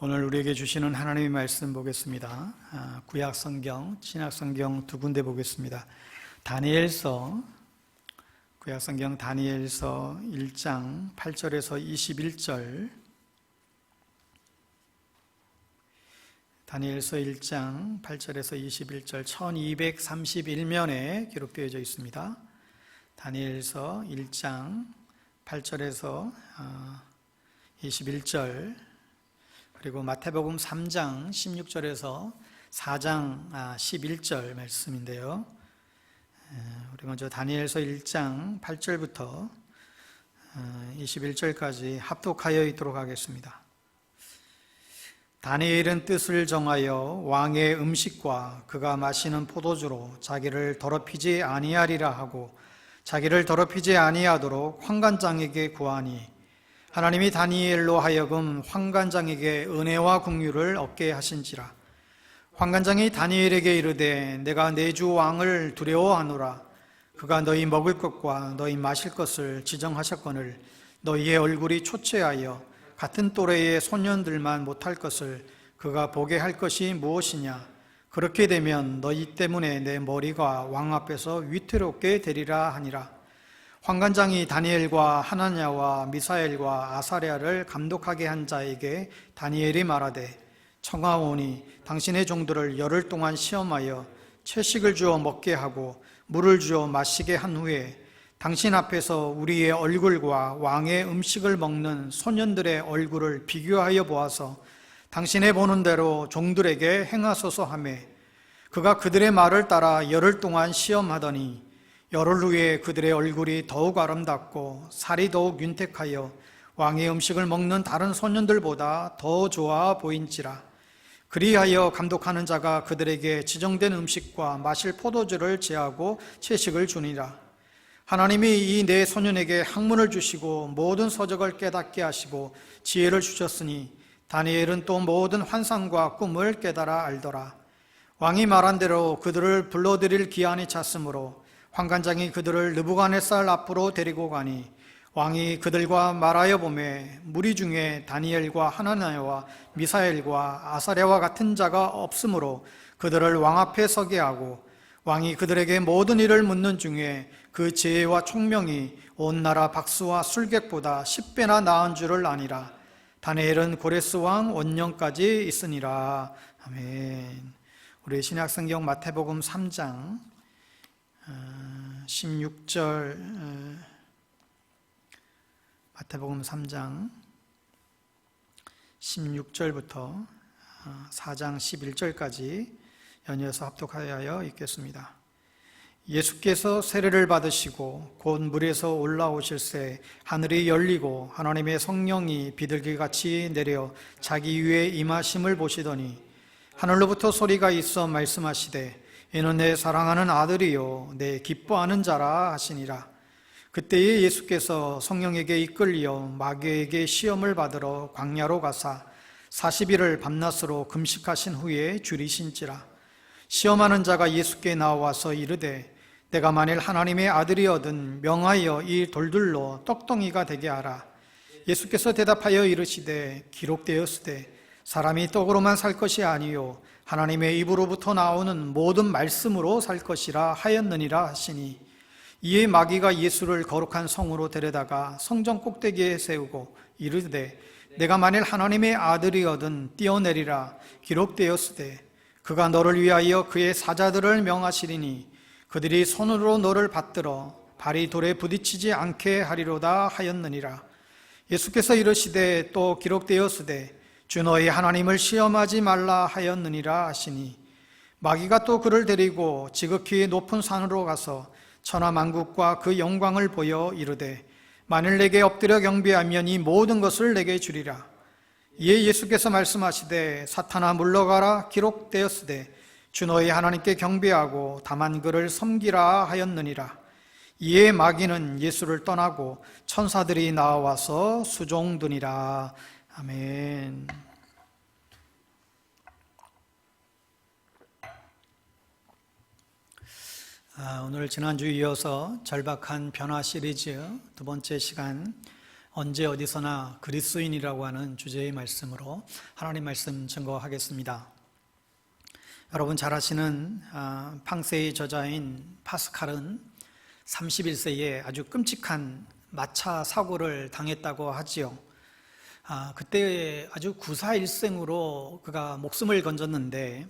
오늘 우리에게 주시는 하나님의 말씀 보겠습니다. 구약성경, 신약성경 두 군데 보겠습니다. 구약성경 다니엘서 1장 8절에서 21절, 다니엘서 1장 8절에서 21절 1231면에 기록되어져 있습니다. 다니엘서 1장 8절에서 21절, 그리고 마태복음 3장 16절에서 4장 11절 말씀인데요. 우리 먼저 다니엘서 1장 8절부터 21절까지 합독하여 읽도록 하겠습니다. 다니엘은 뜻을 정하여 왕의 음식과 그가 마시는 포도주로 자기를 더럽히지 아니하리라 하고 자기를 더럽히지 아니하도록 환관장에게 구하니 하나님이 다니엘로 하여금 환관장에게 은혜와 긍휼을 얻게 하신지라. 환관장이 다니엘에게 이르되 내가 내 주 왕을 두려워하노라. 그가 너희 먹을 것과 너희 마실 것을 지정하셨거늘 너희의 얼굴이 초췌하여 같은 또래의 소년들만 못할 것을 그가 보게 할 것이 무엇이냐. 그렇게 되면 너희 때문에 내 머리가 왕 앞에서 위태롭게 되리라 하니라. 환관장이 다니엘과 하나냐와 미사엘과 아사랴를 감독하게 한 자에게 다니엘이 말하되 청하오니 당신의 종들을 열흘 동안 시험하여 채식을 주어 먹게 하고 물을 주어 마시게 한 후에 당신 앞에서 우리의 얼굴과 왕의 음식을 먹는 소년들의 얼굴을 비교하여 보아서 당신의 보는 대로 종들에게 행하소서 하며 그가 그들의 말을 따라 열흘 동안 시험하더니 열흘 후에 그들의 얼굴이 더욱 아름답고 살이 더욱 윤택하여 왕의 음식을 먹는 다른 소년들보다 더 좋아 보인지라. 그리하여 감독하는 자가 그들에게 지정된 음식과 마실 포도주를 제하고 채식을 주니라. 하나님이 이 네 소년에게 학문을 주시고 모든 서적을 깨닫게 하시고 지혜를 주셨으니 다니엘은 또 모든 환상과 꿈을 깨달아 알더라. 왕이 말한 대로 그들을 불러들일 기한이 찼으므로 환관장이 그들을 느부갓네살 앞으로 데리고 가니 왕이 그들과 말하여 보매 무리 중에 다니엘과 하나냐와 미사엘과 아사랴와 같은 자가 없으므로 그들을 왕 앞에 서게 하고 왕이 그들에게 모든 일을 묻는 중에 그 지혜와 총명이 온 나라 박수와 술객보다 10배나 나은 줄을 아니라. 다니엘은 고레스 왕 원년까지 있으니라. 아멘. 우리 신약성경 마태복음 3장 16절, 마태복음 3장 16절부터 4장 11절까지 연이어서 합독하여 읽겠습니다. 예수께서 세례를 받으시고 곧 물에서 올라오실새 하늘이 열리고 하나님의 성령이 비둘기같이 내려 자기 위에 임하심을 보시더니 하늘로부터 소리가 있어 말씀하시되 이는 내 사랑하는 아들이요 내 기뻐하는 자라 하시니라. 그때에 예수께서 성령에게 이끌려 마귀에게 시험을 받으러 광야로 가사 40일을 밤낮으로 금식하신 후에 줄이신지라. 시험하는 자가 예수께 나와서 이르되 내가 만일 하나님의 아들이거든 명하여 이 돌들로 떡덩이가 되게 하라. 예수께서 대답하여 이르시되 기록되었으되 사람이 떡으로만 살 것이 아니요 하나님의 입으로부터 나오는 모든 말씀으로 살 것이라 하였느니라 하시니 이에 마귀가 예수를 거룩한 성으로 데려다가 성전 꼭대기에 세우고 이르되 내가 만일 하나님의 아들이거든 뛰어내리라. 기록되었으되 그가 너를 위하여 그의 사자들을 명하시리니 그들이 손으로 너를 받들어 발이 돌에 부딪히지 않게 하리로다 하였느니라. 예수께서 이르시되 또 기록되었으되 주 너희 하나님을 시험하지 말라 하였느니라 하시니 마귀가 또 그를 데리고 지극히 높은 산으로 가서 천하만국과 그 영광을 보여 이르되 만일 내게 엎드려 경배하면 이 모든 것을 내게 주리라. 이에 예수께서 말씀하시되 사탄아 물러가라. 기록되었으되 주 너희 하나님께 경배하고 다만 그를 섬기라 하였느니라. 이에 마귀는 예수를 떠나고 천사들이 나와서 수종드니라. 아멘. 오늘 지난주 이어서 절박한 변화 시리즈 두 번째 시간 언제 어디서나 그리스도인이라고 하는 주제의 말씀으로 하나님 말씀 증거하겠습니다. 여러분 잘 아시는 팡세의 저자인 파스칼은 31세에 아주 끔찍한 마차 사고를 당했다고 하지요. 그때 아주 구사일생으로 그가 목숨을 건졌는데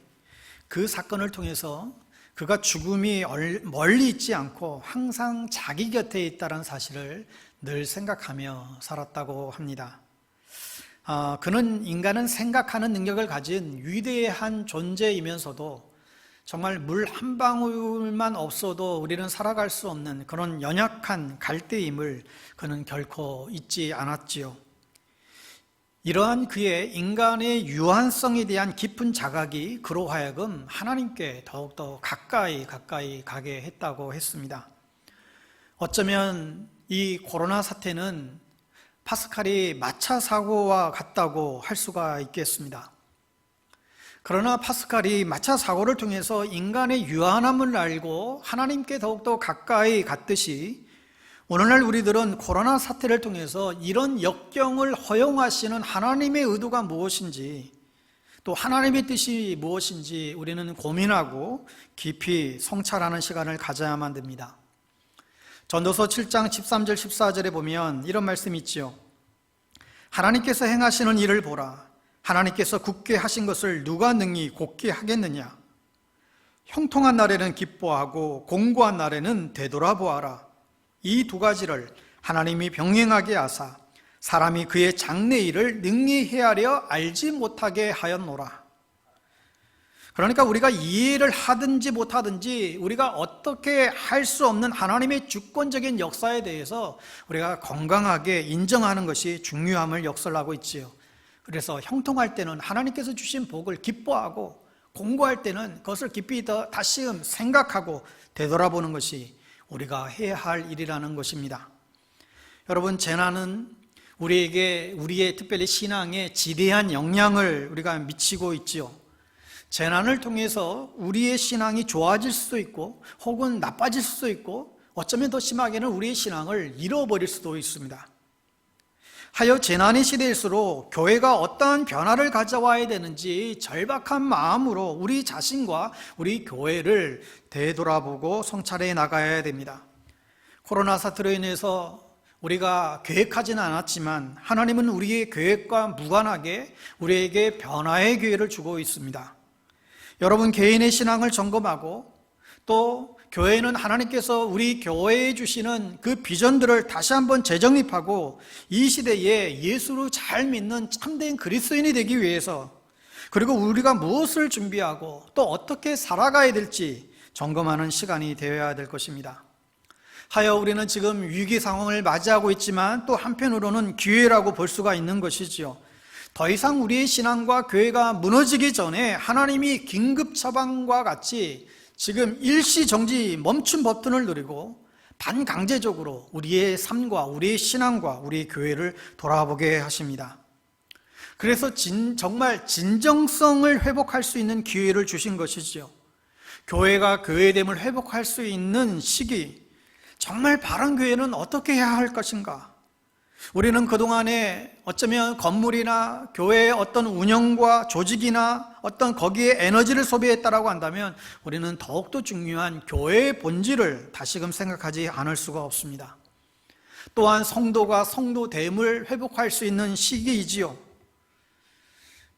그 사건을 통해서 그가 죽음이 멀리 있지 않고 항상 자기 곁에 있다는 사실을 늘 생각하며 살았다고 합니다. 그는 인간은 생각하는 능력을 가진 위대한 존재이면서도 정말 물 한 방울만 없어도 우리는 살아갈 수 없는 그런 연약한 갈대임을 그는 결코 잊지 않았지요. 이러한 그의 인간의 유한성에 대한 깊은 자각이 그로 하여금 하나님께 더욱더 가까이 가게 했다고 했습니다. 어쩌면 이 코로나 사태는 파스칼이 마차 사고와 같다고 할 수가 있겠습니다. 그러나 파스칼이 마차 사고를 통해서 인간의 유한함을 알고 하나님께 더욱더 가까이 갔듯이 오늘날 우리들은 코로나 사태를 통해서 이런 역경을 허용하시는 하나님의 의도가 무엇인지, 또 하나님의 뜻이 무엇인지 우리는 고민하고 깊이 성찰하는 시간을 가져야만 됩니다. 전도서 7장 13절 14절에 보면 이런 말씀이 있죠. 하나님께서 행하시는 일을 보라. 하나님께서 굳게 하신 것을 누가 능히 곧게 하겠느냐. 형통한 날에는 기뻐하고 공고한 날에는 되돌아보아라. 이 두 가지를 하나님이 병행하게 하사 사람이 그의 장래일을 능히 헤아려 알지 못하게 하였노라. 그러니까 우리가 이해를 하든지 못하든지 우리가 어떻게 할 수 없는 하나님의 주권적인 역사에 대해서 우리가 건강하게 인정하는 것이 중요함을 역설하고 있지요. 그래서 형통할 때는 하나님께서 주신 복을 기뻐하고 공고할 때는 그것을 깊이 더 다시금 생각하고 되돌아보는 것이 우리가 해야 할 일이라는 것입니다. 여러분, 재난은 우리의 특별히 신앙에 지대한 영향을 우리가 미치고 있지요. 재난을 통해서 우리의 신앙이 좋아질 수도 있고 혹은 나빠질 수도 있고 어쩌면 더 심하게는 우리의 신앙을 잃어버릴 수도 있습니다. 하여 재난의 시대일수록 교회가 어떠한 변화를 가져와야 되는지 절박한 마음으로 우리 자신과 우리 교회를 되돌아보고 성찰해 나가야 됩니다. 코로나 사태로 인해서 우리가 계획하지는 않았지만 하나님은 우리의 계획과 무관하게 우리에게 변화의 기회를 주고 있습니다. 여러분 개인의 신앙을 점검하고 또 교회는 하나님께서 우리 교회에 주시는 그 비전들을 다시 한번 재정립하고 이 시대에 예수를 잘 믿는 참된 그리스도인이 되기 위해서 그리고 우리가 무엇을 준비하고 또 어떻게 살아가야 될지 점검하는 시간이 되어야 될 것입니다. 하여 우리는 지금 위기 상황을 맞이하고 있지만 또 한편으로는 기회라고 볼 수가 있는 것이지요. 더 이상 우리의 신앙과 교회가 무너지기 전에 하나님이 긴급 처방과 같이 지금 일시정지 멈춤 버튼을 누리고 반강제적으로 우리의 삶과 우리의 신앙과 우리의 교회를 돌아보게 하십니다. 그래서 정말 진정성을 회복할 수 있는 기회를 주신 것이지요. 교회가 교회됨을 회복할 수 있는 시기, 정말 바른 교회는 어떻게 해야 할 것인가? 우리는 그동안에 어쩌면 건물이나 교회의 어떤 운영과 조직이나 어떤 거기에 에너지를 소비했다라고 한다면 우리는 더욱더 중요한 교회의 본질을 다시금 생각하지 않을 수가 없습니다. 또한 성도가 성도됨을 회복할 수 있는 시기이지요.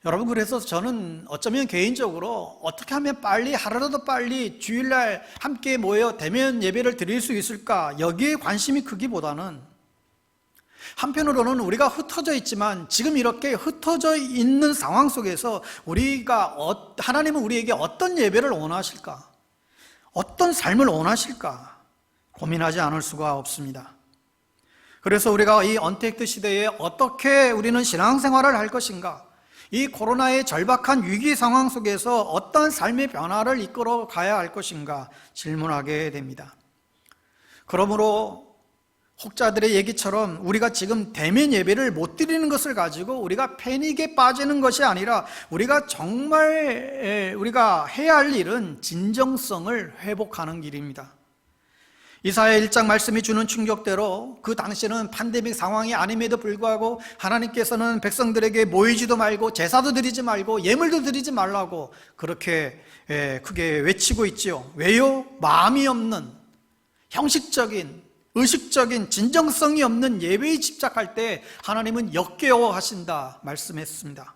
여러분, 그래서 저는 어쩌면 개인적으로 어떻게 하면 빨리 하루라도 빨리 주일날 함께 모여 대면 예배를 드릴 수 있을까, 여기에 관심이 크기보다는 한편으로는 우리가 흩어져 있지만 지금 이렇게 흩어져 있는 상황 속에서 하나님은 우리에게 어떤 예배를 원하실까? 어떤 삶을 원하실까? 고민하지 않을 수가 없습니다. 그래서 우리가 이 언택트 시대에 어떻게 우리는 신앙생활을 할 것인가? 이 코로나의 절박한 위기 상황 속에서 어떤 삶의 변화를 이끌어 가야 할 것인가 질문하게 됩니다. 그러므로 혹자들의 얘기처럼 우리가 지금 대면 예배를 못 드리는 것을 가지고 우리가 패닉에 빠지는 것이 아니라 우리가 정말 우리가 해야 할 일은 진정성을 회복하는 길입니다. 이사야 1장 말씀이 주는 충격대로 그 당시에는 팬데믹 상황이 아님에도 불구하고 하나님께서는 백성들에게 모이지도 말고 제사도 드리지 말고 예물도 드리지 말라고 그렇게 크게 외치고 있지요. 왜요? 마음이 없는, 형식적인, 의식적인, 진정성이 없는 예배에 집착할 때 하나님은 역겨워하신다 말씀했습니다.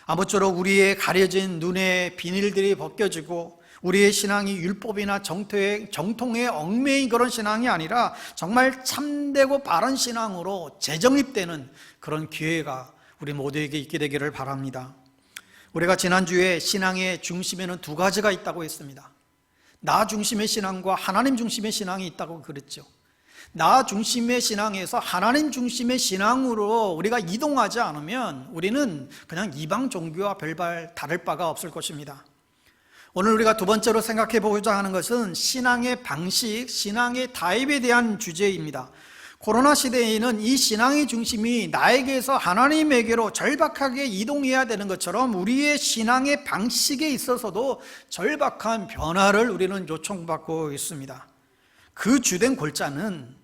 아무쪼록 우리의 가려진 눈의 비닐들이 벗겨지고 우리의 신앙이 율법이나 정통에 얽매인 그런 신앙이 아니라 정말 참되고 바른 신앙으로 재정립되는 그런 기회가 우리 모두에게 있게 되기를 바랍니다. 우리가 지난주에 신앙의 중심에는 두 가지가 있다고 했습니다. 나 중심의 신앙과 하나님 중심의 신앙이 있다고 그랬죠. 나 중심의 신앙에서 하나님 중심의 신앙으로 우리가 이동하지 않으면 우리는 그냥 이방 종교와 별반 다를 바가 없을 것입니다. 오늘 우리가 두 번째로 생각해 보고자 하는 것은 신앙의 방식, 신앙의 타입에 대한 주제입니다. 코로나 시대에는 이 신앙의 중심이 나에게서 하나님에게로 절박하게 이동해야 되는 것처럼 우리의 신앙의 방식에 있어서도 절박한 변화를 우리는 요청받고 있습니다. 그 주된 골자는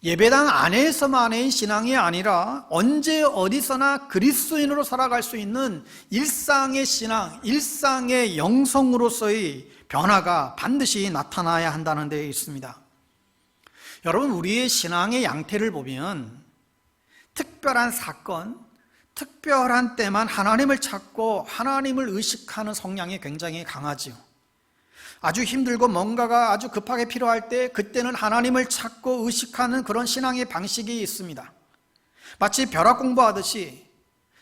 예배당 안에서만의 신앙이 아니라 언제 어디서나 그리스도인으로 살아갈 수 있는 일상의 신앙, 일상의 영성으로서의 변화가 반드시 나타나야 한다는 데 있습니다. 여러분, 우리의 신앙의 양태를 보면 특별한 사건, 특별한 때만 하나님을 찾고 하나님을 의식하는 성향이 굉장히 강하지요. 아주 힘들고 뭔가가 아주 급하게 필요할 때 그때는 하나님을 찾고 의식하는 그런 신앙의 방식이 있습니다. 마치 벼락 공부하듯이,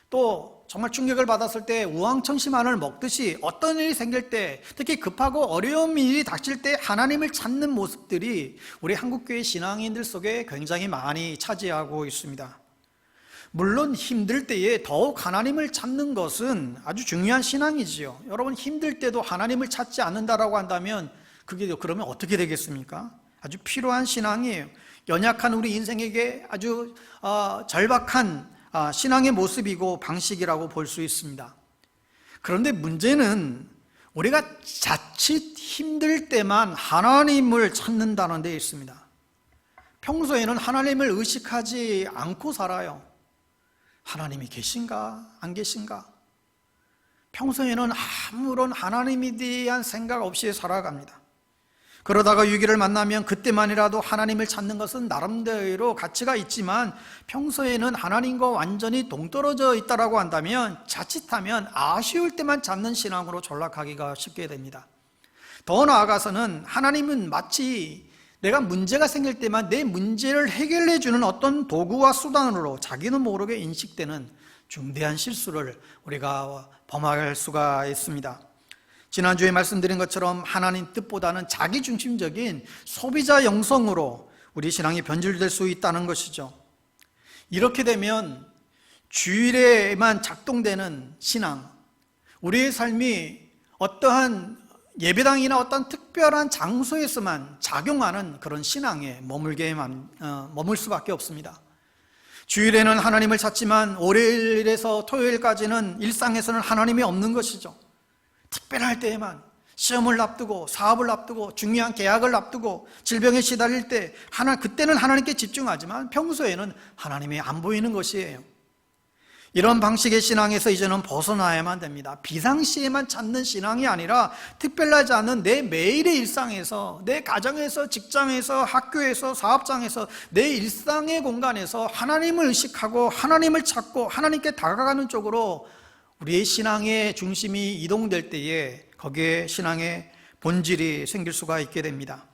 또 정말 충격을 받았을 때 우황청심환을 먹듯이 어떤 일이 생길 때, 특히 급하고 어려운 일이 닥칠 때 하나님을 찾는 모습들이 우리 한국교회 신앙인들 속에 굉장히 많이 차지하고 있습니다. 물론 힘들 때에 더욱 하나님을 찾는 것은 아주 중요한 신앙이지요. 여러분, 힘들 때도 하나님을 찾지 않는다라고 한다면 그게 그러면 어떻게 되겠습니까? 아주 필요한 신앙이에요. 연약한 우리 인생에게 아주 절박한 신앙의 모습이고 방식이라고 볼 수 있습니다. 그런데 문제는 우리가 자칫 힘들 때만 하나님을 찾는다는 데 있습니다. 평소에는 하나님을 의식하지 않고 살아요. 하나님이 계신가 안 계신가? 평소에는 아무런 하나님에 대한 생각 없이 살아갑니다. 그러다가 위기를 만나면 그때만이라도 하나님을 찾는 것은 나름대로 가치가 있지만 평소에는 하나님과 완전히 동떨어져 있다라고 한다면 자칫하면 아쉬울 때만 찾는 신앙으로 전락하기가 쉽게 됩니다. 더 나아가서는 하나님은 마치 내가 문제가 생길 때만 내 문제를 해결해 주는 어떤 도구와 수단으로 자기는 모르게 인식되는 중대한 실수를 우리가 범할 수가 있습니다. 지난주에 말씀드린 것처럼 하나님 뜻보다는 자기중심적인 소비자 영성으로 우리 신앙이 변질될 수 있다는 것이죠. 이렇게 되면 주일에만 작동되는 신앙, 우리의 삶이 어떠한 예배당이나 어떤 특별한 장소에서만 작용하는 그런 신앙에 머물 수밖에 없습니다. 주일에는 하나님을 찾지만 월요일에서 토요일까지는 일상에서는 하나님이 없는 것이죠. 특별할 때에만, 시험을 앞두고 사업을 앞두고 중요한 계약을 앞두고 질병에 시달릴 때 그때는 하나님께 집중하지만 평소에는 하나님이 안 보이는 것이에요. 이런 방식의 신앙에서 이제는 벗어나야만 됩니다. 비상시에만 찾는 신앙이 아니라 특별하지 않은 내 매일의 일상에서, 내 가정에서, 직장에서, 학교에서, 사업장에서, 내 일상의 공간에서 하나님을 의식하고 하나님을 찾고 하나님께 다가가는 쪽으로 우리의 신앙의 중심이 이동될 때에 거기에 신앙의 본질이 생길 수가 있게 됩니다.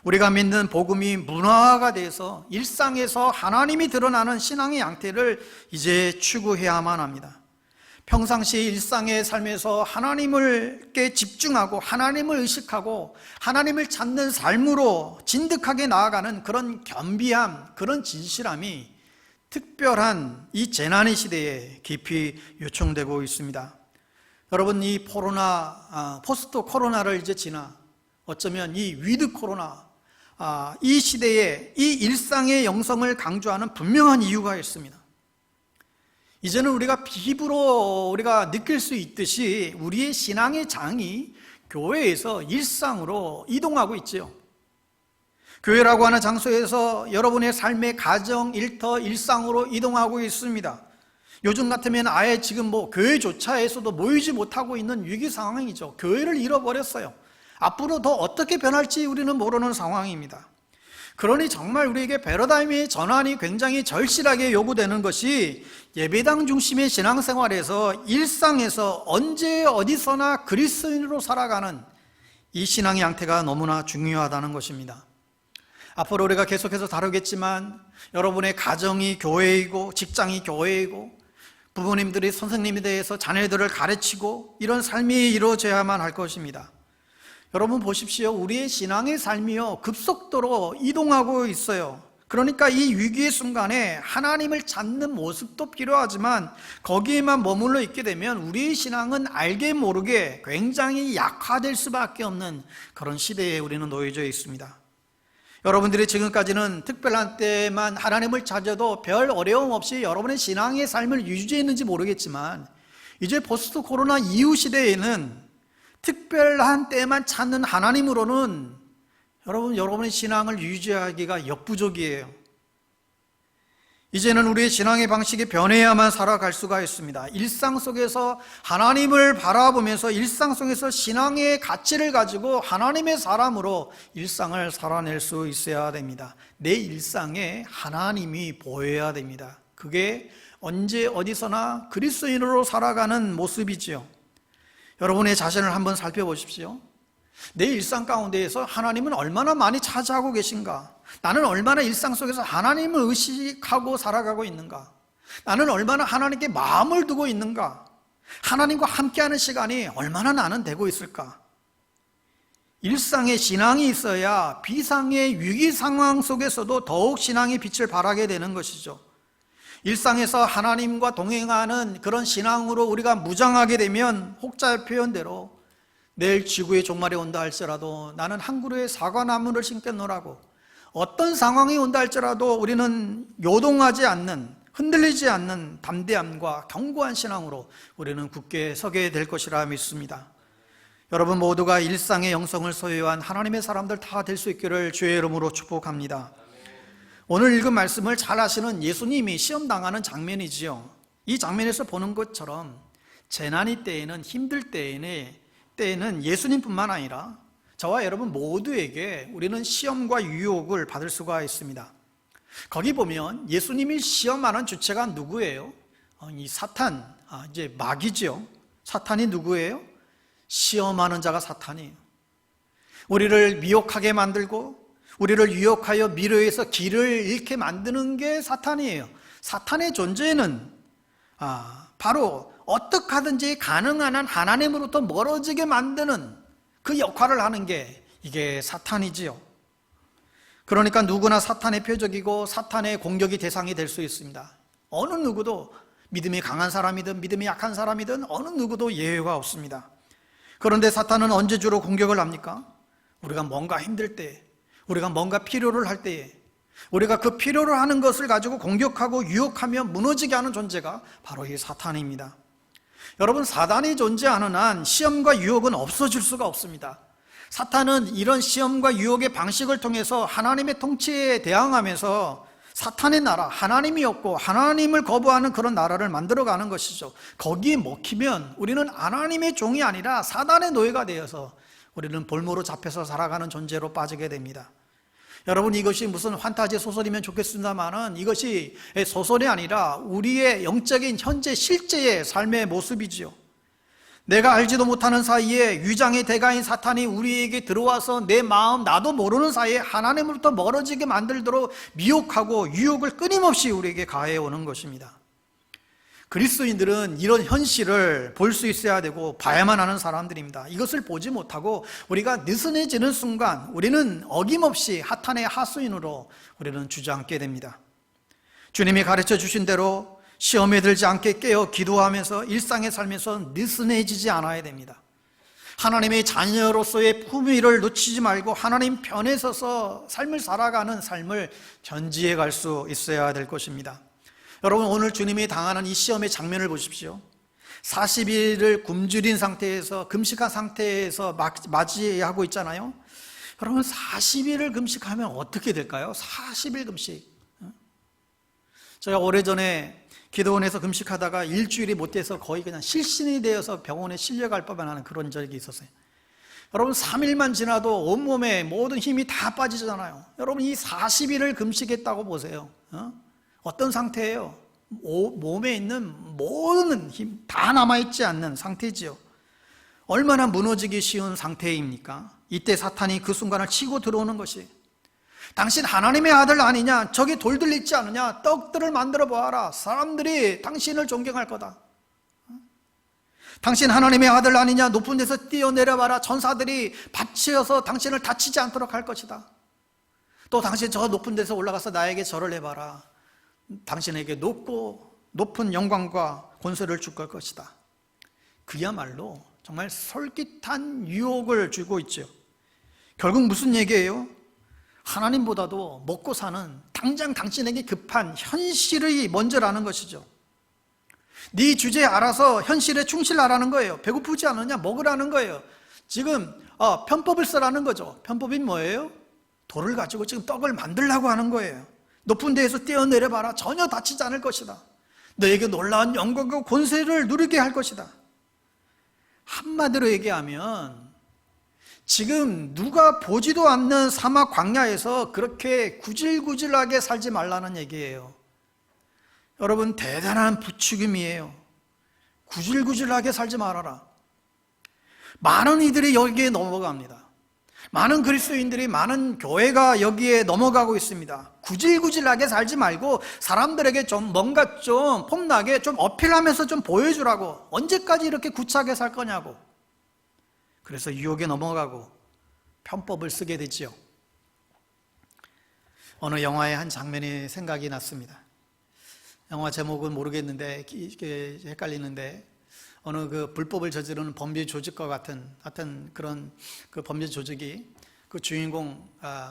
우리가 믿는 복음이 문화가 돼서 일상에서 하나님이 드러나는 신앙의 양태를 이제 추구해야만 합니다. 평상시 일상의 삶에서 하나님께 집중하고 하나님을 의식하고 하나님을 찾는 삶으로 진득하게 나아가는 그런 겸비함, 그런 진실함이 특별한 이 재난의 시대에 깊이 요청되고 있습니다. 여러분, 이 포스트 코로나를 이제 지나 어쩌면 이 위드 코로나, 이 시대에 이 일상의 영성을 강조하는 분명한 이유가 있습니다. 이제는 우리가 피부로 우리가 느낄 수 있듯이 우리의 신앙의 장이 교회에서 일상으로 이동하고 있죠. 교회라고 하는 장소에서 여러분의 삶의 가정, 일터, 일상으로 이동하고 있습니다. 요즘 같으면 아예 지금 교회조차에서도 모이지 못하고 있는 위기 상황이죠. 교회를 잃어버렸어요. 앞으로 더 어떻게 변할지 우리는 모르는 상황입니다. 그러니 정말 우리에게 패러다임의 전환이 굉장히 절실하게 요구되는 것이 예배당 중심의 신앙생활에서 일상에서 언제 어디서나 그리스도인으로 살아가는 이 신앙의 양태가 너무나 중요하다는 것입니다. 앞으로 우리가 계속해서 다루겠지만 여러분의 가정이 교회이고 직장이 교회이고 부모님들이 선생님에 대해서 자녀들을 가르치고 이런 삶이 이루어져야만 할 것입니다. 여러분 보십시오. 우리의 신앙의 삶이요 급속도로 이동하고 있어요. 그러니까 이 위기의 순간에 하나님을 찾는 모습도 필요하지만 거기에만 머물러 있게 되면 우리의 신앙은 알게 모르게 굉장히 약화될 수밖에 없는 그런 시대에 우리는 놓여져 있습니다. 여러분들이 지금까지는 특별한 때만 하나님을 찾아도 별 어려움 없이 여러분의 신앙의 삶을 유지했는지 모르겠지만 이제 포스트 코로나 이후 시대에는 특별한 때만 찾는 하나님으로는 여러분의 신앙을 유지하기가 역부족이에요. 이제는 우리의 신앙의 방식이 변해야만 살아갈 수가 있습니다. 일상 속에서 하나님을 바라보면서 일상 속에서 신앙의 가치를 가지고 하나님의 사람으로 일상을 살아낼 수 있어야 됩니다. 내 일상에 하나님이 보여야 됩니다. 그게 언제 어디서나 그리스도인으로 살아가는 모습이지요. 여러분의 자신을 한번 살펴보십시오. 내 일상 가운데에서 하나님은 얼마나 많이 차지하고 계신가? 나는 얼마나 일상 속에서 하나님을 의식하고 살아가고 있는가? 나는 얼마나 하나님께 마음을 두고 있는가? 하나님과 함께하는 시간이 얼마나 나는 되고 있을까? 일상에 신앙이 있어야 비상의 위기 상황 속에서도 더욱 신앙의 빛을 발하게 되는 것이죠. 일상에서 하나님과 동행하는 그런 신앙으로 우리가 무장하게 되면 혹자의 표현대로 내일 지구의 종말이 온다 할지라도 나는 한 그루의 사과나무를 심겠노라고, 어떤 상황이 온다 할지라도 우리는 요동하지 않는, 흔들리지 않는 담대함과 견고한 신앙으로 우리는 굳게 서게 될 것이라 믿습니다. 여러분 모두가 일상의 영성을 소유한 하나님의 사람들 다 될 수 있기를 주의 이름으로 축복합니다. 오늘 읽은 말씀을 잘 아시는 예수님이 시험당하는 장면이지요. 이 장면에서 보는 것처럼 재난의 때에는, 힘들 때에는 예수님뿐만 아니라 저와 여러분 모두에게 우리는 시험과 유혹을 받을 수가 있습니다. 거기 보면 예수님이 시험하는 주체가 누구예요? 이 사탄, 이제 마귀죠. 사탄이 누구예요? 시험하는 자가 사탄이에요. 우리를 미혹하게 만들고 우리를 유혹하여 미래에서 길을 잃게 만드는 게 사탄이에요. 사탄의 존재는 바로 어떻게 하든지 가능한 한 하나님으로부터 멀어지게 만드는 그 역할을 하는 게 이게 사탄이지요. 그러니까 누구나 사탄의 표적이고 사탄의 공격이 대상이 될 수 있습니다. 어느 누구도 믿음이 강한 사람이든 믿음이 약한 사람이든 어느 누구도 예외가 없습니다. 그런데 사탄은 언제 주로 공격을 합니까? 우리가 뭔가 힘들 때, 우리가 뭔가 필요를 할 때에 우리가 그 필요를 하는 것을 가지고 공격하고 유혹하며 무너지게 하는 존재가 바로 이 사탄입니다. 여러분, 사탄이 존재하는 한 시험과 유혹은 없어질 수가 없습니다. 사탄은 이런 시험과 유혹의 방식을 통해서 하나님의 통치에 대항하면서 사탄의 나라, 하나님이 없고 하나님을 거부하는 그런 나라를 만들어가는 것이죠. 거기에 먹히면 우리는 하나님의 종이 아니라 사탄의 노예가 되어서 우리는 볼모로 잡혀서 살아가는 존재로 빠지게 됩니다. 여러분, 이것이 무슨 판타지 소설이면 좋겠습니다만은 이것이 소설이 아니라 우리의 영적인 현재 실제의 삶의 모습이지요. 내가 알지도 못하는 사이에 위장의 대가인 사탄이 우리에게 들어와서 내 마음, 나도 모르는 사이에 하나님으로부터 멀어지게 만들도록 미혹하고 유혹을 끊임없이 우리에게 가해오는 것입니다. 그리스도인들은 이런 현실을 볼 수 있어야 되고 봐야만 하는 사람들입니다. 이것을 보지 못하고 우리가 느슨해지는 순간 우리는 어김없이 사탄의 하수인으로 우리는 주저앉게 됩니다. 주님이 가르쳐 주신 대로 시험에 들지 않게 깨어 기도하면서 일상에 살면서 느슨해지지 않아야 됩니다. 하나님의 자녀로서의 품위를 놓치지 말고 하나님 편에 서서 삶을 살아가는 삶을 견지해 갈 수 있어야 될 것입니다. 여러분, 오늘 주님이 당하는 이 시험의 장면을 보십시오. 40일을 굶주린 상태에서, 금식한 상태에서 맞이하고 있잖아요. 여러분 40일을 금식하면 어떻게 될까요? 40일 금식. 제가 오래전에 기도원에서 금식하다가 일주일이 못 돼서 거의 그냥 실신이 되어서 병원에 실려갈 법만 하는 그런 적이 있었어요. 여러분 3일만 지나도 온몸에 모든 힘이 다 빠지잖아요. 여러분 이 40일을 금식했다고 보세요. 어떤 상태예요? 몸에 있는 모든 힘 다 남아있지 않는 상태지요. 얼마나 무너지기 쉬운 상태입니까? 이때 사탄이 그 순간을 치고 들어오는 것이, 당신 하나님의 아들 아니냐? 저기 돌들 있지 않느냐? 떡들을 만들어 보아라. 사람들이 당신을 존경할 거다. 당신 하나님의 아들 아니냐? 높은 데서 뛰어내려봐라. 전사들이 받치어서 당신을 다치지 않도록 할 것이다. 또 당신 저 높은 데서 올라가서 나에게 절을 해봐라. 당신에게 높은 영광과 권세를 줄 것이다. 그야말로 정말 솔깃한 유혹을 주고 있죠. 결국 무슨 얘기예요? 하나님보다도 먹고 사는 당장 당신에게 급한 현실이 먼저라는 것이죠. 네 주제에 알아서 현실에 충실하라는 거예요. 배고프지 않느냐? 먹으라는 거예요. 지금 편법을 쓰라는 거죠. 편법이 뭐예요? 돌을 가지고 지금 떡을 만들려고 하는 거예요. 높은 데에서 뛰어내려봐라. 전혀 다치지 않을 것이다. 너에게 놀라운 영광과 권세를 누리게 할 것이다. 한마디로 얘기하면 지금 누가 보지도 않는 사막 광야에서 그렇게 구질구질하게 살지 말라는 얘기예요. 여러분 대단한 부추김이에요. 구질구질하게 살지 말아라. 많은 이들이 여기에 넘어갑니다. 많은 그리스도인들이, 많은 교회가 여기에 넘어가고 있습니다. 구질구질하게 살지 말고 사람들에게 좀 뭔가 좀 폼나게 좀 어필하면서 좀 보여주라고. 언제까지 이렇게 구차하게 살 거냐고. 그래서 유혹에 넘어가고 편법을 쓰게 됐지요. 어느 영화의 한 장면이 생각이 났습니다. 영화 제목은 모르겠는데 헷갈리는데, 어느 그 불법을 저지르는 범죄 조직과 같은 그런 그 범죄 조직이 그 주인공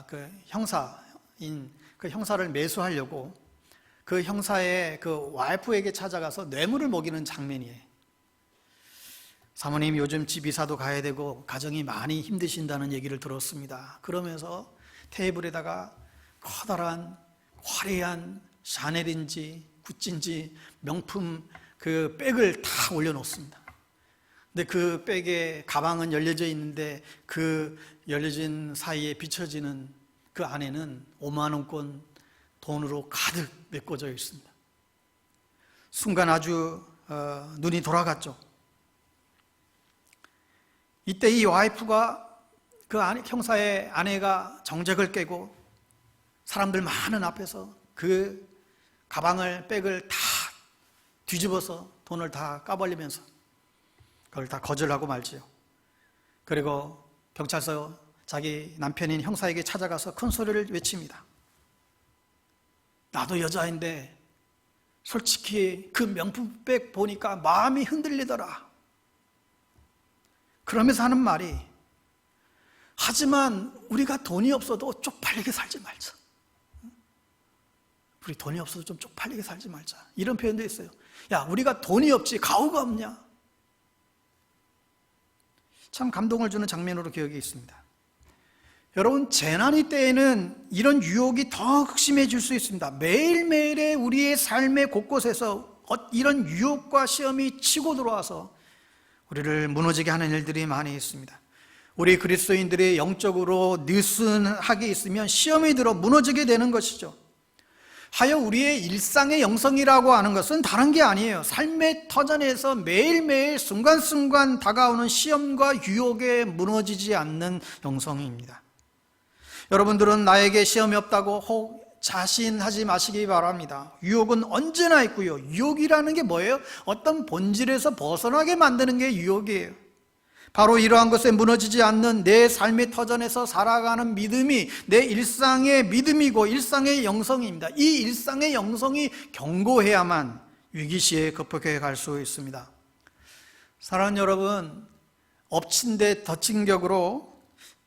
그 형사인 그 형사를 매수하려고 그 형사의 그 와이프에게 찾아가서 뇌물을 먹이는 장면이에요. 사모님 요즘 집 이사도 가야 되고 가정이 많이 힘드신다는 얘기를 들었습니다. 그러면서 테이블에다가 커다란 화려한 샤넬인지 구찌인지 명품 그 백을 다 올려놓습니다. 근데 그 백에 가방은 열려져 있는데 그 열려진 사이에 비춰지는 그 안에는 5만 원권 돈으로 가득 메꿔져 있습니다. 순간 아주 눈이 돌아갔죠. 이때 이 와이프가 그 형사의 아내가 정적을 깨고 사람들 많은 앞에서 그 가방을 백을 다 뒤집어서 돈을 다 까발리면서 그걸 다 거절하고 말지요. 그리고 경찰서 자기 남편인 형사에게 찾아가서 큰 소리를 외칩니다. 나도 여자인데 솔직히 그 명품백 보니까 마음이 흔들리더라. 그러면서 하는 말이, 하지만 우리가 돈이 없어도 쪽팔리게 살지 말자. 우리 돈이 없어도 좀 쪽팔리게 살지 말자. 이런 표현도 있어요. 야, 우리가 돈이 없지 가오가 없냐? 참 감동을 주는 장면으로 기억이 있습니다. 여러분, 재난의 때에는 이런 유혹이 더 극심해질 수 있습니다. 매일매일의 우리의 삶의 곳곳에서 이런 유혹과 시험이 치고 들어와서 우리를 무너지게 하는 일들이 많이 있습니다. 우리 그리스도인들이 영적으로 느슨하게 있으면 시험이 들어 무너지게 되는 것이죠. 하여 우리의 일상의 영성이라고 하는 것은 다른 게 아니에요. 삶의 터전에서 매일매일 순간순간 다가오는 시험과 유혹에 무너지지 않는 영성입니다. 여러분들은 나에게 시험이 없다고 혹 자신하지 마시기 바랍니다. 유혹은 언제나 있고요. 유혹이라는 게 뭐예요? 어떤 본질에서 벗어나게 만드는 게 유혹이에요. 바로 이러한 것에 무너지지 않는 내 삶의 터전에서 살아가는 믿음이 내 일상의 믿음이고 일상의 영성입니다. 이 일상의 영성이 견고해야만 위기시에 극복해 갈 수 있습니다. 사랑하는 여러분, 엎친 데 덮친 격으로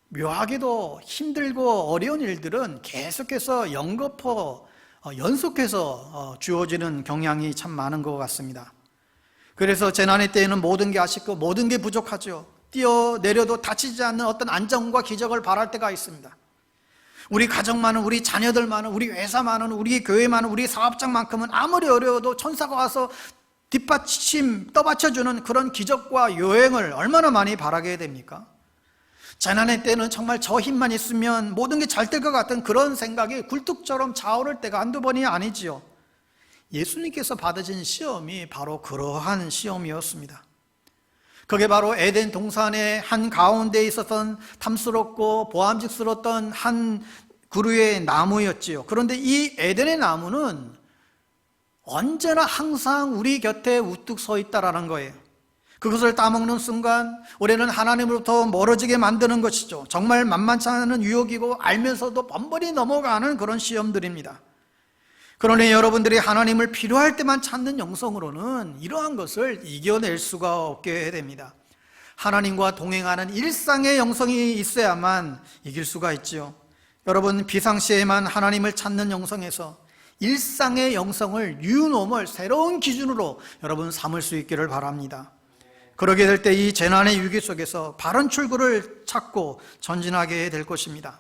묘하게도 힘들고 어려운 일들은 계속해서 연속해서 주어지는 경향이 참 많은 것 같습니다. 그래서 재난의 때에는 모든 게 아쉽고 모든 게 부족하죠. 뛰어내려도 다치지 않는 어떤 안정과 기적을 바랄 때가 있습니다. 우리 가정만은, 우리 자녀들만은, 우리 회사만은, 우리 교회만은, 우리 사업장만큼은 아무리 어려워도 천사가 와서 뒷받침, 떠받쳐주는 그런 기적과 요행을 얼마나 많이 바라게 됩니까? 재난의 때는 정말 저 힘만 있으면 모든 게 잘 될 것 같은 그런 생각이 굴뚝처럼 차오를 때가 한두 번이 아니지요. 예수님께서 받으신 시험이 바로 그러한 시험이었습니다. 그게 바로 에덴 동산의 한가운데에 있었던 탐스럽고 보암직스러웠던 한 그루의 나무였지요. 그런데 이 에덴의 나무는 언제나 항상 우리 곁에 우뚝 서 있다라는 거예요. 그것을 따먹는 순간 우리는 하나님으로부터 멀어지게 만드는 것이죠. 정말 만만치 않은 유혹이고 알면서도 번번이 넘어가는 그런 시험들입니다. 그러니 여러분들이 하나님을 필요할 때만 찾는 영성으로는 이러한 것을 이겨낼 수가 없게 됩니다. 하나님과 동행하는 일상의 영성이 있어야만 이길 수가 있죠. 여러분, 비상시에만 하나님을 찾는 영성에서 일상의 영성을 뉴노멀, 새로운 기준으로 여러분 삼을 수 있기를 바랍니다. 그러게 될 때 이 재난의 위기 속에서 바른 출구를 찾고 전진하게 될 것입니다.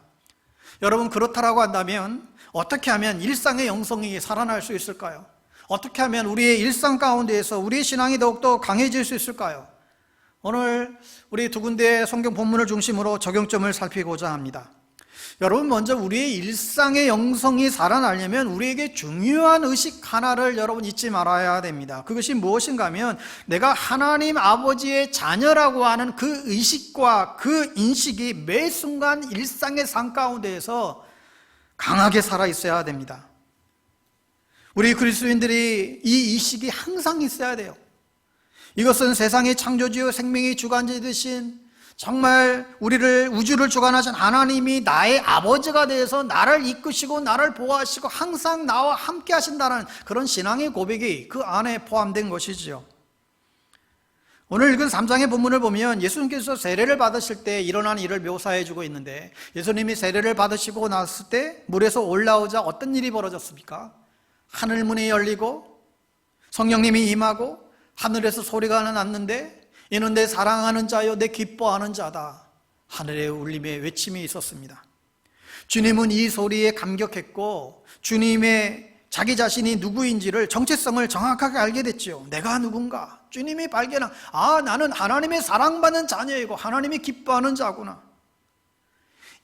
여러분, 그렇다라고 한다면 어떻게 하면 일상의 영성이 살아날 수 있을까요? 어떻게 하면 우리의 일상 가운데에서 우리의 신앙이 더욱더 강해질 수 있을까요? 오늘 우리 두 군데의 성경 본문을 중심으로 적용점을 살피고자 합니다. 여러분, 먼저 우리의 일상의 영성이 살아나려면 우리에게 중요한 의식 하나를 여러분 잊지 말아야 됩니다. 그것이 무엇인가 하면 내가 하나님 아버지의 자녀라고 하는 그 의식과 그 인식이 매 순간 일상의 삶 가운데에서 강하게 살아 있어야 됩니다. 우리 그리스도인들이 이 의식이 항상 있어야 돼요. 이것은 세상의 창조주요 생명의 주관자 되신 정말 우주를 주관하신 하나님이 나의 아버지가 되어서 나를 이끄시고 나를 보호하시고 항상 나와 함께 하신다는 그런 신앙의 고백이 그 안에 포함된 것이지요. 오늘 읽은 3장의 본문을 보면 예수님께서 세례를 받으실 때 일어난 일을 묘사해 주고 있는데, 예수님이 세례를 받으시고 났을 때 물에서 올라오자 어떤 일이 벌어졌습니까? 하늘문이 열리고 성령님이 임하고 하늘에서 소리가 났는데, 이는 내 사랑하는 자요 내 기뻐하는 자다. 하늘의 울림의 외침이 있었습니다. 주님은 이 소리에 감격했고 주님의 자기 자신이 누구인지를, 정체성을 정확하게 알게 됐죠. 내가 누군가 주님이 발견한, 나는 하나님의 사랑받는 자녀이고 하나님이 기뻐하는 자구나.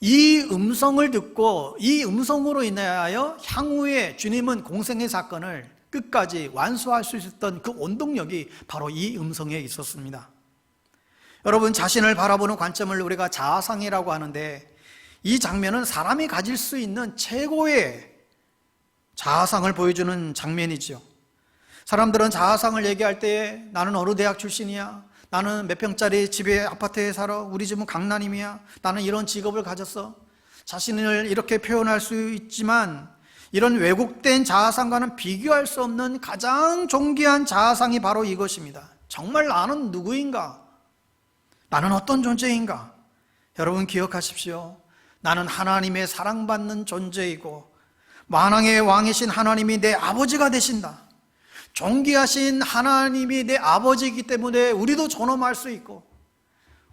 이 음성을 듣고 이 음성으로 인하여 향후에 주님은 공생의 사건을 끝까지 완수할 수 있었던 그 원동력이 바로 이 음성에 있었습니다. 여러분, 자신을 바라보는 관점을 우리가 자아상이라고 하는데, 이 장면은 사람이 가질 수 있는 최고의 자아상을 보여주는 장면이죠. 사람들은 자아상을 얘기할 때 나는 어느 대학 출신이야, 나는 몇 평짜리 집에 아파트에 살아, 우리 집은 강남이야, 나는 이런 직업을 가졌어, 자신을 이렇게 표현할 수 있지만 이런 왜곡된 자아상과는 비교할 수 없는 가장 존귀한 자아상이 바로 이것입니다. 정말 나는 누구인가? 나는 어떤 존재인가? 여러분, 기억하십시오. 나는 하나님의 사랑받는 존재이고 만왕의 왕이신 하나님이 내 아버지가 되신다. 존귀하신 하나님이 내 아버지이기 때문에 우리도 존엄할 수 있고,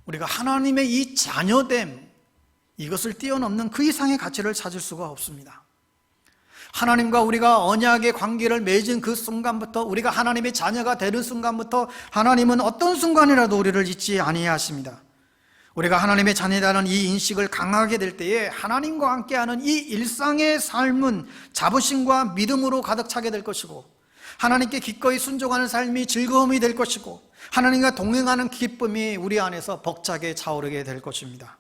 우리가 하나님의 이 자녀됨, 이것을 뛰어넘는 그 이상의 가치를 찾을 수가 없습니다. 하나님과 우리가 언약의 관계를 맺은 그 순간부터, 우리가 하나님의 자녀가 되는 순간부터 하나님은 어떤 순간이라도 우리를 잊지 아니하십니다. 우리가 하나님의 자녀라는 이 인식을 강하게 될 때에 하나님과 함께하는 이 일상의 삶은 자부심과 믿음으로 가득 차게 될 것이고, 하나님께 기꺼이 순종하는 삶이 즐거움이 될 것이고, 하나님과 동행하는 기쁨이 우리 안에서 벅차게 차오르게 될 것입니다.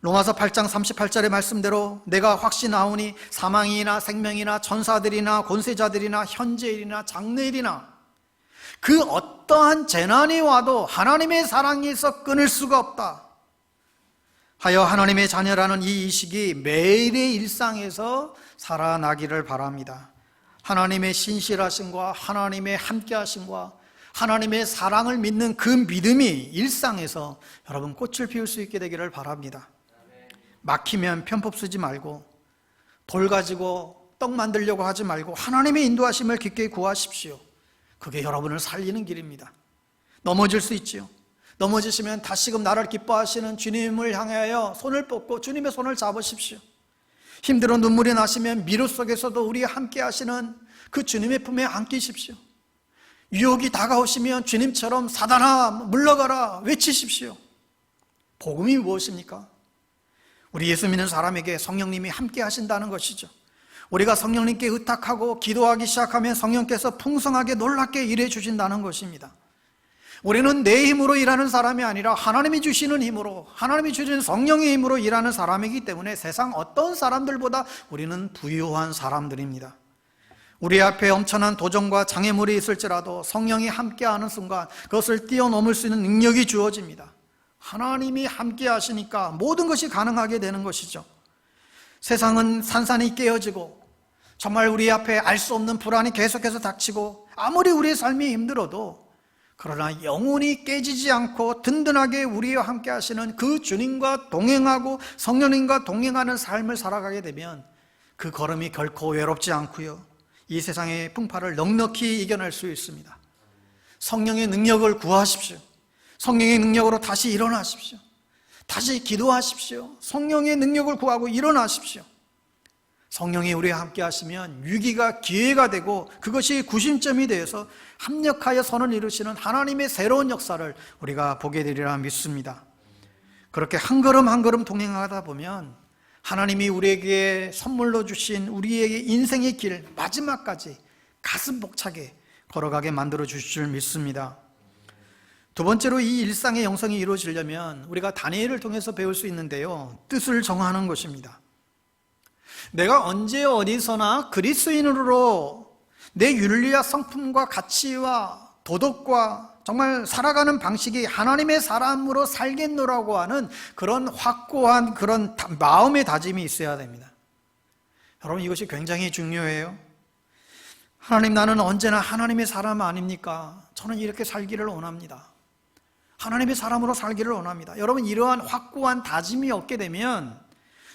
로마서 8장 38절의 말씀대로 내가 확신하오니 사망이나 생명이나 천사들이나 권세자들이나 현재일이나 장래일이나 그 어떠한 재난이 와도 하나님의 사랑에서 끊을 수가 없다 하여 하나님의 자녀라는 이 의식이 매일의 일상에서 살아나기를 바랍니다. 하나님의 신실하심과 하나님의 함께하심과 하나님의 사랑을 믿는 그 믿음이 일상에서 여러분 꽃을 피울 수 있게 되기를 바랍니다. 막히면 편법 쓰지 말고, 돌 가지고 떡 만들려고 하지 말고 하나님의 인도하심을 깊게 구하십시오. 그게 여러분을 살리는 길입니다. 넘어질 수 있지요. 넘어지시면 다시금 나를 기뻐하시는 주님을 향하여 손을 뻗고 주님의 손을 잡으십시오. 힘들어 눈물이 나시면 미루 속에서도 우리와 함께 하시는 그 주님의 품에 안기십시오. 유혹이 다가오시면 주님처럼 사단아 물러가라 외치십시오. 복음이 무엇입니까? 우리 예수 믿는 사람에게 성령님이 함께 하신다는 것이죠. 우리가 성령님께 의탁하고 기도하기 시작하면 성령께서 풍성하게 놀랍게 일해 주신다는 것입니다. 우리는 내 힘으로 일하는 사람이 아니라 하나님이 주시는 힘으로, 하나님이 주시는 성령의 힘으로 일하는 사람이기 때문에 세상 어떤 사람들보다 우리는 부유한 사람들입니다. 우리 앞에 엄청난 도전과 장애물이 있을지라도 성령이 함께하는 순간 그것을 뛰어넘을 수 있는 능력이 주어집니다. 하나님이 함께 하시니까 모든 것이 가능하게 되는 것이죠. 세상은 산산이 깨어지고 정말 우리 앞에 알 수 없는 불안이 계속해서 닥치고 아무리 우리의 삶이 힘들어도 그러나 영혼이 깨지지 않고 든든하게 우리와 함께 하시는 그 주님과 동행하고 성령님과 동행하는 삶을 살아가게 되면 그 걸음이 결코 외롭지 않고요, 이 세상의 풍파를 넉넉히 이겨낼 수 있습니다. 성령의 능력을 구하십시오. 성령의 능력으로 다시 일어나십시오. 다시 기도하십시오. 성령의 능력을 구하고 일어나십시오. 성령이 우리와 함께 하시면 위기가 기회가 되고 그것이 구심점이 되어서 합력하여 선을 이루시는 하나님의 새로운 역사를 우리가 보게 되리라 믿습니다. 그렇게 한 걸음 한 걸음 동행하다 보면 하나님이 우리에게 선물로 주신 우리에게 인생의 길 마지막까지 가슴 벅차게 걸어가게 만들어 주실 줄 믿습니다. 두 번째로 이 일상의 영성이 이루어지려면 우리가 다니엘을 통해서 배울 수 있는데요, 뜻을 정하는 것입니다. 내가 언제 어디서나 그리스도인으로 내 윤리와 성품과 가치와 도덕과 정말 살아가는 방식이 하나님의 사람으로 살겠노라고 하는 그런 확고한 그런 마음의 다짐이 있어야 됩니다. 여러분, 이것이 굉장히 중요해요. 하나님, 나는 언제나 하나님의 사람 아닙니까? 저는 이렇게 살기를 원합니다. 하나님의 사람으로 살기를 원합니다. 여러분, 이러한 확고한 다짐이 없게 되면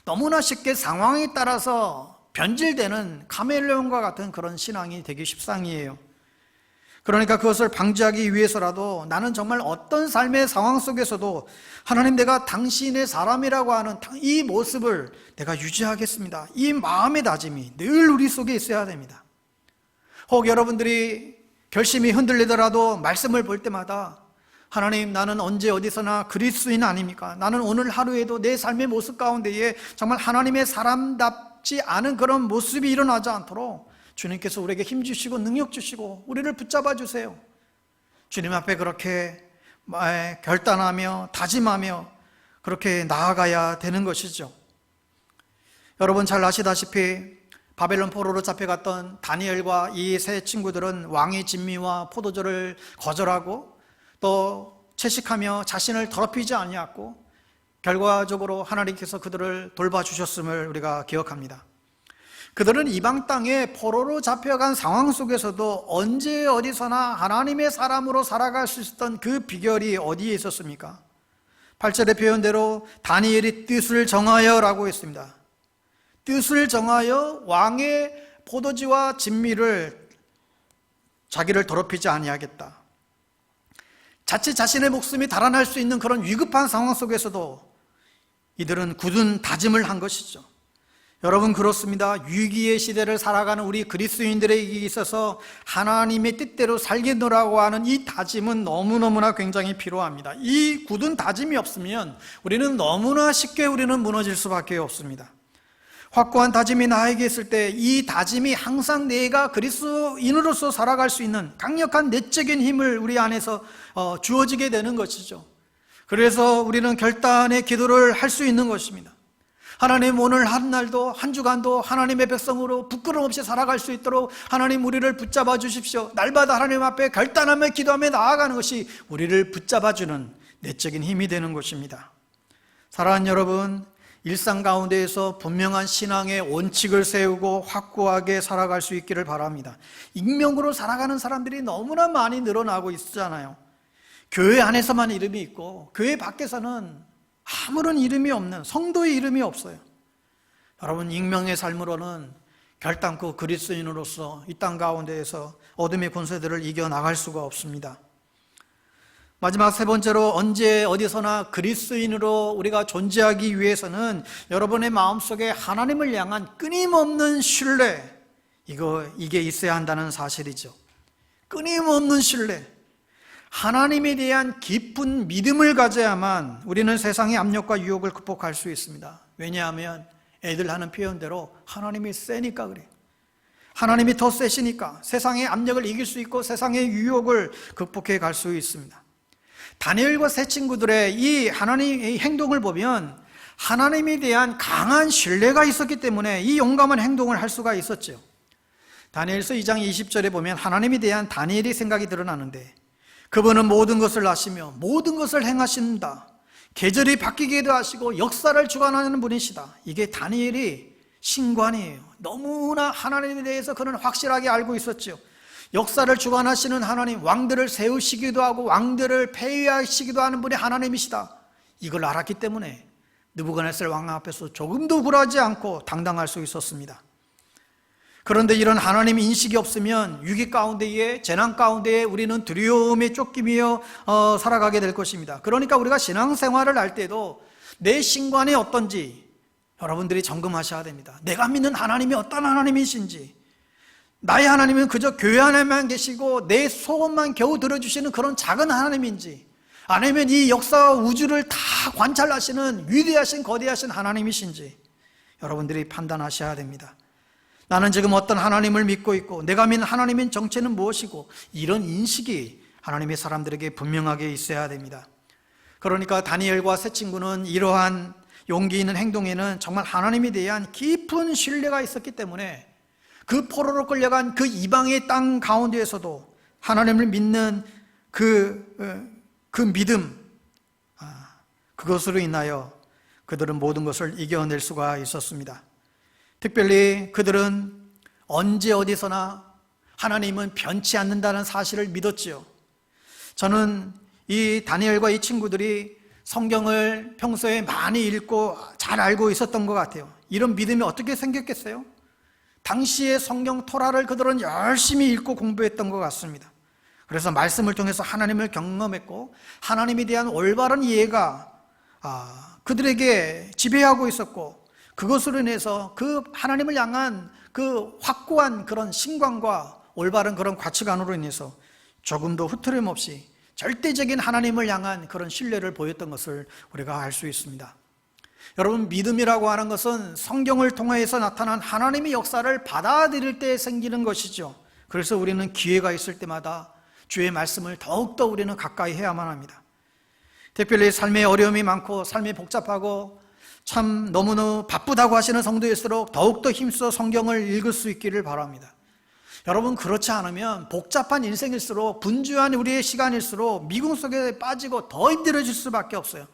너무나 쉽게 상황에 따라서 변질되는 카멜레온과 같은 그런 신앙이 되기 십상이에요. 그러니까 그것을 방지하기 위해서라도 나는 정말 어떤 삶의 상황 속에서도 하나님, 내가 당신의 사람이라고 하는 이 모습을 내가 유지하겠습니다. 이 마음의 다짐이 늘 우리 속에 있어야 됩니다. 혹 여러분들이 결심이 흔들리더라도 말씀을 볼 때마다 하나님, 나는 언제 어디서나 그리스도인 아닙니까? 나는 오늘 하루에도 내 삶의 모습 가운데에 정말 하나님의 사람답지 않은 그런 모습이 일어나지 않도록 주님께서 우리에게 힘 주시고 능력 주시고 우리를 붙잡아 주세요. 주님 앞에 그렇게 결단하며 다짐하며 그렇게 나아가야 되는 것이죠. 여러분 잘 아시다시피 바벨론 포로로 잡혀갔던 다니엘과 이 세 친구들은 왕의 진미와 포도주를 거절하고 또 채식하며 자신을 더럽히지 아니하고 결과적으로 하나님께서 그들을 돌봐주셨음을 우리가 기억합니다. 그들은 이방 땅에 포로로 잡혀간 상황 속에서도 언제 어디서나 하나님의 사람으로 살아갈 수 있었던 그 비결이 어디에 있었습니까? 8절의 표현대로 다니엘이 뜻을 정하여라고 했습니다. 뜻을 정하여 왕의 포도주와 진미를 자기를 더럽히지 아니하겠다. 자칫 자신의 목숨이 달아날 수 있는 그런 위급한 상황 속에서도 이들은 굳은 다짐을 한 것이죠. 여러분, 그렇습니다. 위기의 시대를 살아가는 우리 그리스도인들에게 있어서 하나님의 뜻대로 살겠노라고 하는 이 다짐은 너무너무나 굉장히 필요합니다. 이 굳은 다짐이 없으면 우리는 너무나 쉽게 우리는 무너질 수밖에 없습니다. 확고한 다짐이 나에게 있을 때 이 다짐이 항상 내가 그리스도인으로서 살아갈 수 있는 강력한 내적인 힘을 우리 안에서 주어지게 되는 것이죠. 그래서 우리는 결단의 기도를 할 수 있는 것입니다. 하나님, 오늘 한 날도 한 주간도 하나님의 백성으로 부끄러움 없이 살아갈 수 있도록 하나님 우리를 붙잡아 주십시오. 날마다 하나님 앞에 결단하며 기도하며 나아가는 것이 우리를 붙잡아주는 내적인 힘이 되는 것입니다. 사랑하는 여러분, 일상 가운데에서 분명한 신앙의 원칙을 세우고 확고하게 살아갈 수 있기를 바랍니다. 익명으로 살아가는 사람들이 너무나 많이 늘어나고 있잖아요. 교회 안에서만 이름이 있고 교회 밖에서는 아무런 이름이 없는, 성도의 이름이 없어요. 여러분, 익명의 삶으로는 결단코 그리스도인으로서 이 땅 가운데에서 어둠의 권세들을 이겨나갈 수가 없습니다. 마지막 세 번째로 언제 어디서나 그리스도인으로 우리가 존재하기 위해서는 여러분의 마음속에 하나님을 향한 끊임없는 신뢰, 이게 있어야 한다는 사실이죠. 끊임없는 신뢰, 하나님에 대한 깊은 믿음을 가져야만 우리는 세상의 압력과 유혹을 극복할 수 있습니다. 왜냐하면 애들 하는 표현대로 하나님이 세니까 그래요. 하나님이 더 세시니까 세상의 압력을 이길 수 있고 세상의 유혹을 극복해 갈 수 있습니다. 다니엘과 세 친구들의 이 하나님의 행동을 보면 하나님에 대한 강한 신뢰가 있었기 때문에 이 용감한 행동을 할 수가 있었죠. 다니엘서 2장 20절에 보면 하나님에 대한 다니엘의 생각이 드러나는데, 그분은 모든 것을 아시며 모든 것을 행하신다, 계절이 바뀌기도 하시고 역사를 주관하는 분이시다. 이게 다니엘이 신관이에요. 너무나 하나님에 대해서 그는 확실하게 알고 있었죠. 역사를 주관하시는 하나님, 왕들을 세우시기도 하고 왕들을 폐위하시기도 하는 분이 하나님이시다, 이걸 알았기 때문에 느부갓네살 왕 앞에서 조금도 굴하지 않고 당당할 수 있었습니다. 그런데 이런 하나님 인식이 없으면 위기 가운데에, 재난 가운데에 우리는 두려움에 쫓기며 살아가게 될 것입니다. 그러니까 우리가 신앙생활을 할 때도 내 신관이 어떤지 여러분들이 점검하셔야 됩니다. 내가 믿는 하나님이 어떤 하나님이신지, 나의 하나님은 그저 교회 안에만 계시고 내 소원만 겨우 들어주시는 그런 작은 하나님인지, 아니면 이 역사와 우주를 다 관찰하시는 위대하신 거대하신 하나님이신지 여러분들이 판단하셔야 됩니다. 나는 지금 어떤 하나님을 믿고 있고 내가 믿는 하나님의 정체는 무엇이고, 이런 인식이 하나님의 사람들에게 분명하게 있어야 됩니다. 그러니까 다니엘과 세 친구는 이러한 용기 있는 행동에는 정말 하나님에 대한 깊은 신뢰가 있었기 때문에 그 포로로 끌려간 그 이방의 땅 가운데에서도 하나님을 믿는 그 믿음, 그것으로 인하여 그들은 모든 것을 이겨낼 수가 있었습니다. 특별히 그들은 언제 어디서나 하나님은 변치 않는다는 사실을 믿었지요. 저는 이 다니엘과 이 친구들이 성경을 평소에 많이 읽고 잘 알고 있었던 것 같아요. 이런 믿음이 어떻게 생겼겠어요? 당시의 성경 토라를 그들은 열심히 읽고 공부했던 것 같습니다. 그래서 말씀을 통해서 하나님을 경험했고 하나님에 대한 올바른 이해가 그들에게 지배하고 있었고, 그것으로 인해서 그 하나님을 향한 그 확고한 그런 신관과 올바른 그런 가치관으로 인해서 조금도 흐트림 없이 절대적인 하나님을 향한 그런 신뢰를 보였던 것을 우리가 알 수 있습니다. 여러분, 믿음이라고 하는 것은 성경을 통해서 나타난 하나님의 역사를 받아들일 때 생기는 것이죠. 그래서 우리는 기회가 있을 때마다 주의 말씀을 더욱더 우리는 가까이 해야만 합니다. 특별히 삶의 어려움이 많고 삶이 복잡하고 참 너무너무 바쁘다고 하시는 성도일수록 더욱더 힘써 성경을 읽을 수 있기를 바랍니다. 여러분, 그렇지 않으면 복잡한 인생일수록, 분주한 우리의 시간일수록 미궁 속에 빠지고 더 힘들어질 수밖에 없어요.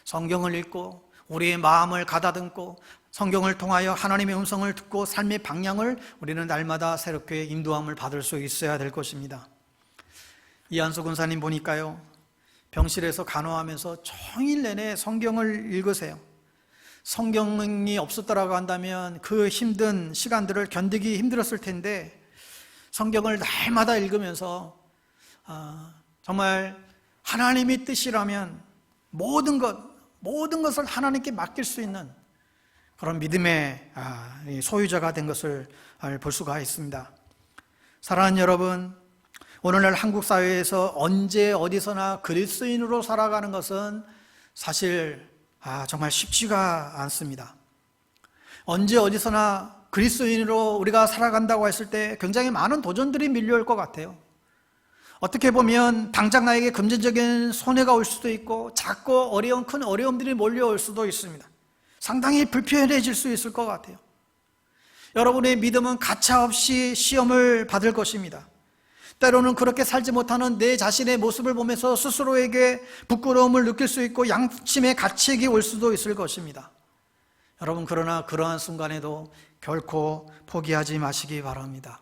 성경을 읽고 우리의 마음을 가다듬고 성경을 통하여 하나님의 음성을 듣고 삶의 방향을 우리는 날마다 새롭게 인도함을 받을 수 있어야 될 것입니다. 이한수 군사님 보니까요, 병실에서 간호하면서 종일 내내 성경을 읽으세요. 성경이 없었더라고 한다면 그 힘든 시간들을 견디기 힘들었을 텐데, 성경을 날마다 읽으면서 정말 하나님의 뜻이라면 모든 것을 하나님께 맡길 수 있는 그런 믿음의 소유자가 된 것을 볼 수가 있습니다. 사랑하는 여러분, 오늘날 한국 사회에서 언제 어디서나 그리스도인으로 살아가는 것은 사실 정말 쉽지가 않습니다. 언제 어디서나 그리스도인으로 우리가 살아간다고 했을 때 굉장히 많은 도전들이 밀려올 것 같아요. 어떻게 보면 당장 나에게 금전적인 손해가 올 수도 있고 작고 어려운 큰 어려움들이 몰려올 수도 있습니다. 상당히 불편해질 수 있을 것 같아요. 여러분의 믿음은 가차없이 시험을 받을 것입니다. 때로는 그렇게 살지 못하는 내 자신의 모습을 보면서 스스로에게 부끄러움을 느낄 수 있고 양심의 가책이 올 수도 있을 것입니다. 여러분, 그러나 그러한 순간에도 결코 포기하지 마시기 바랍니다.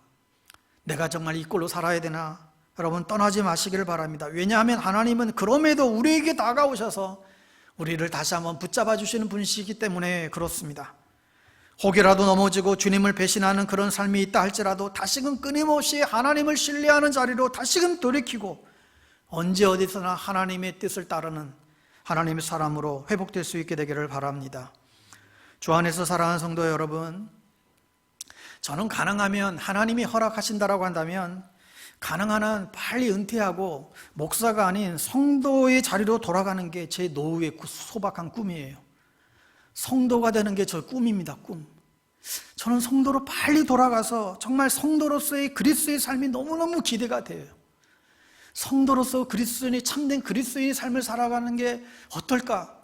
내가 정말 이 꼴로 살아야 되나? 여러분, 떠나지 마시기를 바랍니다. 왜냐하면 하나님은 그럼에도 우리에게 다가오셔서 우리를 다시 한번 붙잡아 주시는 분이시기 때문에 그렇습니다. 혹이라도 넘어지고 주님을 배신하는 그런 삶이 있다 할지라도 다시금 끊임없이 하나님을 신뢰하는 자리로 다시금 돌이키고 언제 어디서나 하나님의 뜻을 따르는 하나님의 사람으로 회복될 수 있게 되기를 바랍니다. 주 안에서 사랑하는 성도 여러분, 저는 가능하면 하나님이 허락하신다라고 한다면 가능한 한 빨리 은퇴하고 목사가 아닌 성도의 자리로 돌아가는 게 제 노후의 소박한 꿈이에요. 성도가 되는 게 저 꿈입니다. 꿈. 저는 성도로 빨리 돌아가서 정말 성도로서의 그리스도의 삶이 너무너무 기대가 돼요. 성도로서 그리스도인이 참된 그리스도인의 삶을 살아가는 게 어떨까?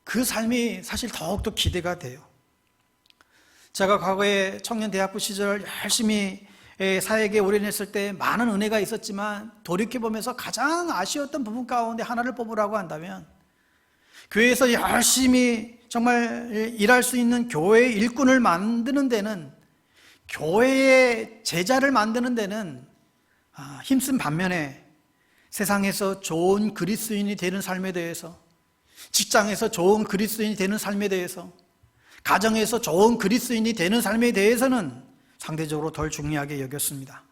그 삶이 사실 더욱더 기대가 돼요. 제가 과거에 청년대학부 시절 열심히 사역에 올인했을 때 많은 은혜가 있었지만 돌이켜보면서 가장 아쉬웠던 부분 가운데 하나를 뽑으라고 한다면 교회에서 열심히 정말 일할 수 있는 교회의 일꾼을 만드는 데는, 교회의 제자를 만드는 데는 힘쓴 반면에 세상에서 좋은 그리스도인이 되는 삶에 대해서, 직장에서 좋은 그리스도인이 되는 삶에 대해서, 가정에서 좋은 그리스도인이 되는 삶에 대해서는 상대적으로 덜 중요하게 여겼습니다.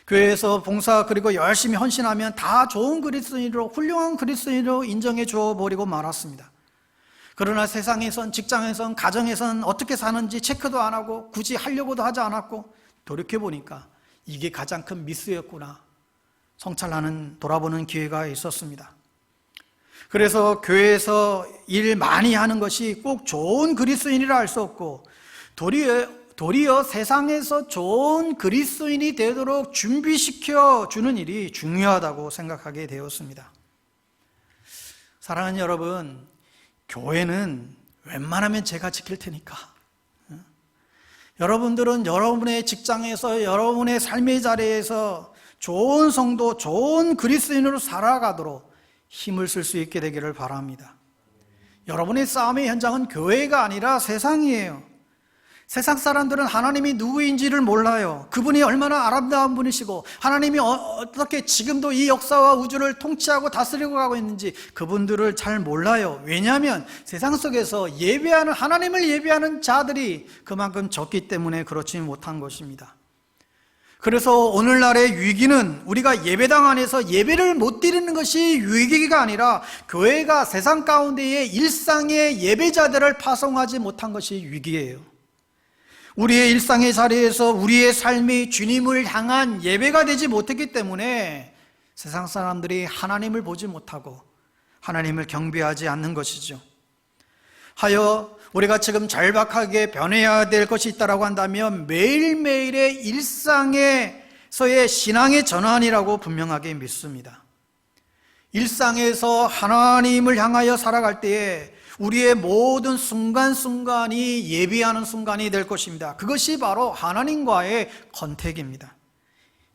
교회에서 봉사 그리고 열심히 헌신하면 다 좋은 그리스도인으로, 훌륭한 그리스도인으로 인정해 주어 버리고 말았습니다. 그러나 세상에선, 직장에선, 가정에선 어떻게 사는지 체크도 안 하고 굳이 하려고도 하지 않았고, 돌이켜보니까 이게 가장 큰 미스였구나 성찰하는, 돌아보는 기회가 있었습니다. 그래서 교회에서 일 많이 하는 것이 꼭 좋은 그리스도인이라 할 수 없고, 도리어 세상에서 좋은 그리스도인이 되도록 준비시켜 주는 일이 중요하다고 생각하게 되었습니다. 사랑하는 여러분, 교회는 웬만하면 제가 지킬 테니까, 여러분들은 여러분의 직장에서, 여러분의 삶의 자리에서 좋은 성도, 좋은 그리스도인으로 살아가도록 힘을 쓸 수 있게 되기를 바랍니다. 여러분의 싸움의 현장은 교회가 아니라 세상이에요. 세상 사람들은 하나님이 누구인지를 몰라요. 그분이 얼마나 아름다운 분이시고 하나님이 어떻게 지금도 이 역사와 우주를 통치하고 다스리고 가고 있는지 그분들을 잘 몰라요. 왜냐하면 세상 속에서 하나님을 예배하는 자들이 그만큼 적기 때문에 그렇지 못한 것입니다. 그래서 오늘날의 위기는 우리가 예배당 안에서 예배를 못 드리는 것이 위기가 아니라 교회가 세상 가운데의 일상의 예배자들을 파송하지 못한 것이 위기예요. 우리의 일상의 자리에서 우리의 삶이 주님을 향한 예배가 되지 못했기 때문에 세상 사람들이 하나님을 보지 못하고 하나님을 경배하지 않는 것이죠. 하여 우리가 지금 절박하게 변해야 될 것이 있다고 한다면 매일매일의 일상에서의 신앙의 전환이라고 분명하게 믿습니다. 일상에서 하나님을 향하여 살아갈 때에 우리의 모든 순간순간이 예배하는 순간이 될 것입니다. 그것이 바로 하나님과의 컨택입니다.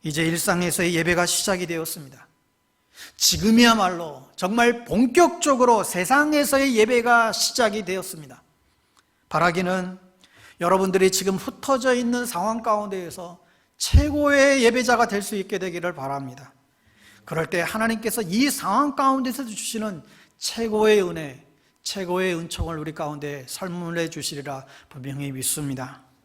이제 일상에서의 예배가 시작이 되었습니다. 지금이야말로 정말 본격적으로 세상에서의 예배가 시작이 되었습니다. 바라기는 여러분들이 지금 흩어져 있는 상황 가운데에서 최고의 예배자가 될 수 있게 되기를 바랍니다. 그럴 때 하나님께서 이 상황 가운데서 주시는 최고의 은혜, 최고의 은총을 우리 가운데 선물해 주시리라 분명히 믿습니다.